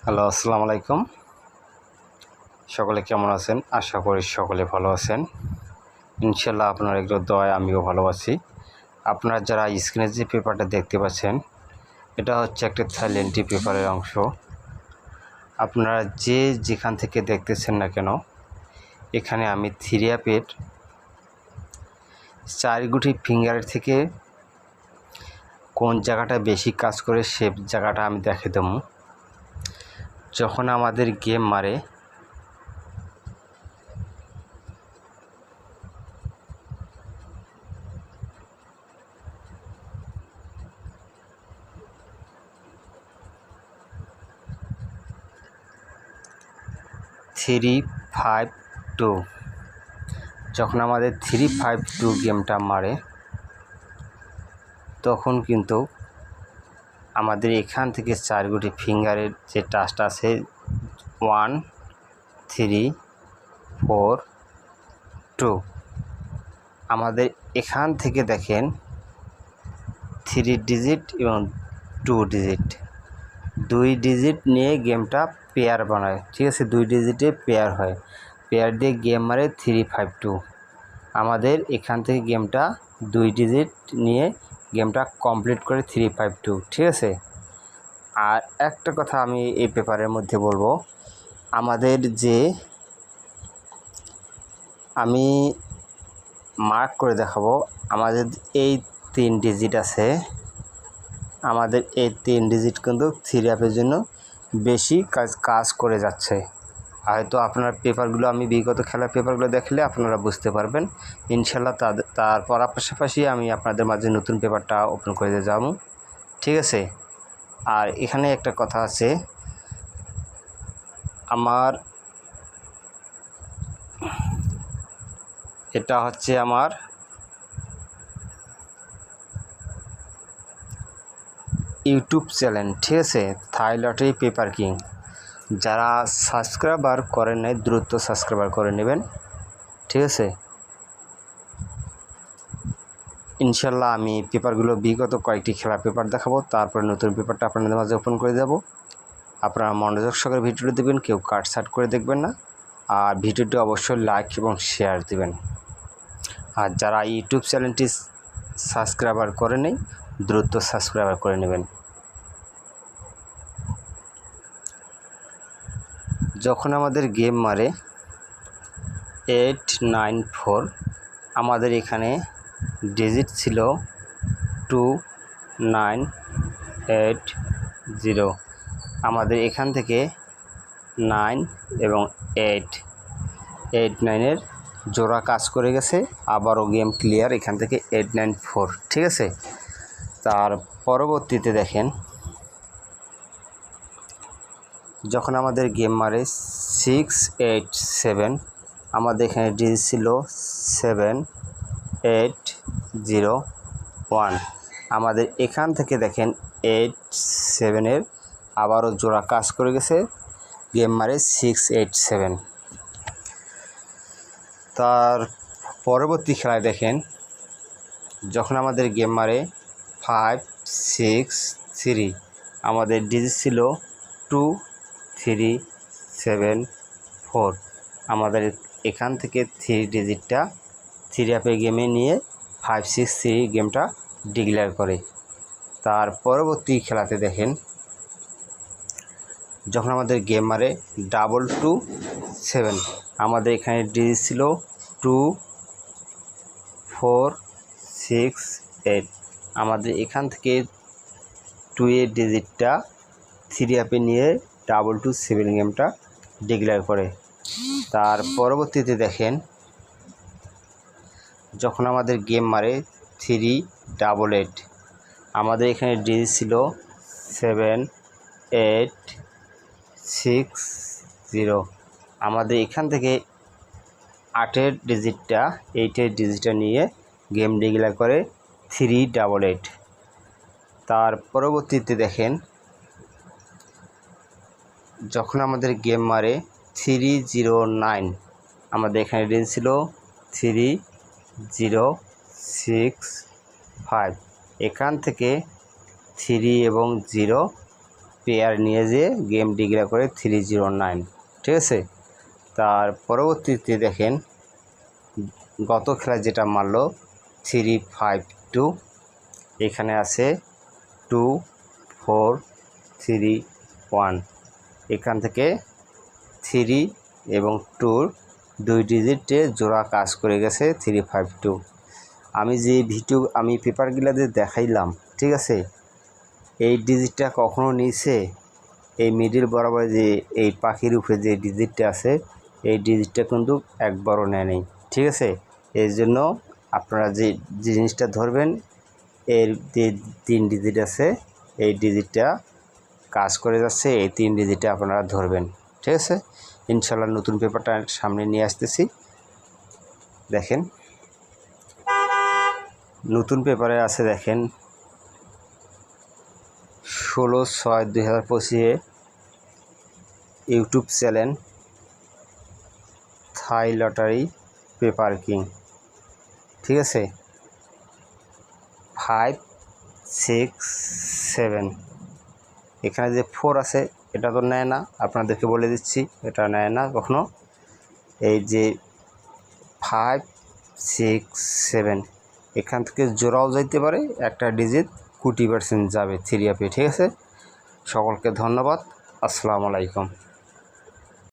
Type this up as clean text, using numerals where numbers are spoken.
Hello, আসসালামু আলাইকুম। সকলে কেমন আছেন? আশা করি সকলে ভালো আছেন। ইনশাল্লাহ আপনার একটু দয়ায় আমিও ভালো আছি। আপনারা যারা স্ক্রিনে যে পেপারটা দেখতে পাচ্ছেন, এটা হচ্ছে একটা থাইল্যান্ডি পেপারের অংশ। আপনারা যে যেখান থেকে দেখতেছেন না কেন, এখানে আমি থ্রি অ্যাপের 4 গুটি ফিঙ্গারের থেকে কোন জায়গাটা বেশি কাজ করে সে জায়গাটা আমি দেখে দেবো। যখন আমাদের গেম মারে থ্রি ফাইভ টু, যখন আমাদের 3-5-2 গেমটা মারে তখন কিন্তু আমাদের এখান থেকে 4 গুটি ফিঙ্গারের যে টাচটা আছে 1 3 4 2, আমাদের এখান থেকে দেখেন 3 ডিজিট এবং 2 ডিজিট, 2 ডিজিট নিয়ে গেমটা পেয়ার বানায়। ঠিক আছে, 2 ডিজিটে পেয়ার হয়, পেয়ার দিয়ে গেম মারে 3-5-2। আমাদের এখান থেকে গেমটা 2 ডিজিট নিয়ে গেমটা কমপ্লিট করে 3-5-2। ঠিক আছে, আর একটা কথা আমি এই পেপারের মধ্যে বলবো, আমাদের যে আমি মার্ক করে দেখাবো, আমাদের এই 3 ডিজিট আছে, আমাদের এই 3 ডিজিট কিন্তু থ্রি অ্যাপের জন্য বেশি কাজ করে যাচ্ছে। হয়তো আপনার পেপারগুলো আমি বিগত খেলার পেপারগুলো দেখলে আপনারা বুঝতে পারবেন ইনশাল্লাহ। তারপর পাশাপাশি আমি আপনাদের মাঝে নতুন পেপারটা ওপেন করে দিয়ে যাবো। ঠিক আছে, আর এখানে একটা কথা আছে, আমার এটা হচ্ছে আমার ইউটিউব চ্যানেল। ঠিক আছে, থাই লটারি পেপার কিং। যারা সাবস্ক্রাইবার করেন নাই দ্রুত সাবস্ক্রাইবার করে নেবেন। ঠিক আছে, ইনশাল্লাহ আমি পেপারগুলো বিগত কয়েকটি খেলা পেপার দেখাবো, তারপরে নতুন পেপারটা আপনাদের মাঝে ওপেন করে দেব। আপনারা মনোযোগ সহকারে ভিডিওটি দেবেন, কেউ কাটছাট করে দেখবেন না, আর ভিডিওটি অবশ্যই লাইক এবং শেয়ার দিবেন। আর যারা ইউটিউব চ্যানেলটি সাবস্ক্রাইবার করে নেই দ্রুত সাবস্ক্রাইবার করে নেবেন। যখন আমাদের গেম মারে 894, আমাদের এখানে ডিজিট ছিল 2980, আমাদের এখান থেকে 9 এবং 8-9-এর জোড়া কাজ করে গেছে, আবারও গেম ক্লিয়ার এখান থেকে 894। ঠিক আছে, তার পরবর্তীতে দেখেন যখন আমাদের গেম মারে 687, আমাদের এখানে ডিজিট ছিল 7801, আমাদের এখান থেকে দেখেন 87-এর আবারও জোড়া কাজ করে গেছে, গেম মারে 687। তার পরবর্তী খেলায় দেখেন যখন আমাদের গেম মারে 563, আমাদের ডিজিট ছিল 2374, আমাদের এখান থেকে 3 ডিজিটটা থ্রি অ্যাপে গেমে নিয়ে 563 গেমটা ডিক্লেয়ার করে। তার পরবর্তী খেলাতে দেখেন যখন আমাদের গেম মারে 227, আমাদের এখানে ডিজিট ছিল 2468, আমাদের এখান থেকে 2 এর ডিজিটটা থ্রি অ্যাপে নিয়ে 227 গেমটা ডিক্লেয়ার করে। তার পরবর্তীতে দেখেন যখন আমাদের গেম মারে 388, আমাদের এখানে ডিজিট ছিল 7860, আমাদের এখান থেকে 8-এর ডিজিটটা 8-এর ডিজিটটা নিয়ে গেম ডিক্লেয়ার করে 388। তার পরবর্তীতে দেখেন যখন আমাদের গেম মারে 309, আমাদের এখানে ডিজিট ছিল 3065, এখান থেকে 3 এবং 0 পেয়ার নিয়ে যেয়ে গেম ডিক্লেয়ার করে 309, ঠিক আছে। তার পরবর্তীতে দেখেন গত খেলায় যেটা মারলো 352, এখানে আছে 2431, এখান থেকে 3 এবং 2 2 ডিজিটে জোড়া কাজ করে গেছে 352। আমি পেপারগুলোতে দেখাইলাম, ঠিক আছে। এই ডিজিটটা কখনো নিচে এই মিডিল বরাবর যে এই পাখির উপরে যে ডিজিটটা আছে এই ডিজিটটা কিন্তু একবারও নেয়নি, ঠিক আছে। এর জন্য আপনারা যে জিনিসটা ধরবেন এর যে 3 ডিজিট আছে এই ডিজিটটা কাজ করে যাচ্ছে, এই 3 ডিজিটে আপনারা ধরবেন, ঠিক আছে। ইনশাল্লাহ নতুন পেপারটা সামনে নিয়ে আসতেছি। দেখেন নতুন পেপারে আছে, দেখেন 16/6/2025 ইউটিউব চ্যানেল থাই লটারি পেপার কিং, ঠিক আছে। 5, 6, 7, এখানে যে 4 আছে এটা তো নেয় না, আপনাদেরকে বলে দিচ্ছি এটা নেয় না কখনো। এই যে 5, 6, 7 এখান থেকে জোড়াও যাইতে পারে, একটা ডিজিট 20% যাবে 3 আপে, ঠিক আছে। সকলকে ধন্যবাদ, আসসালামু আলাইকুম।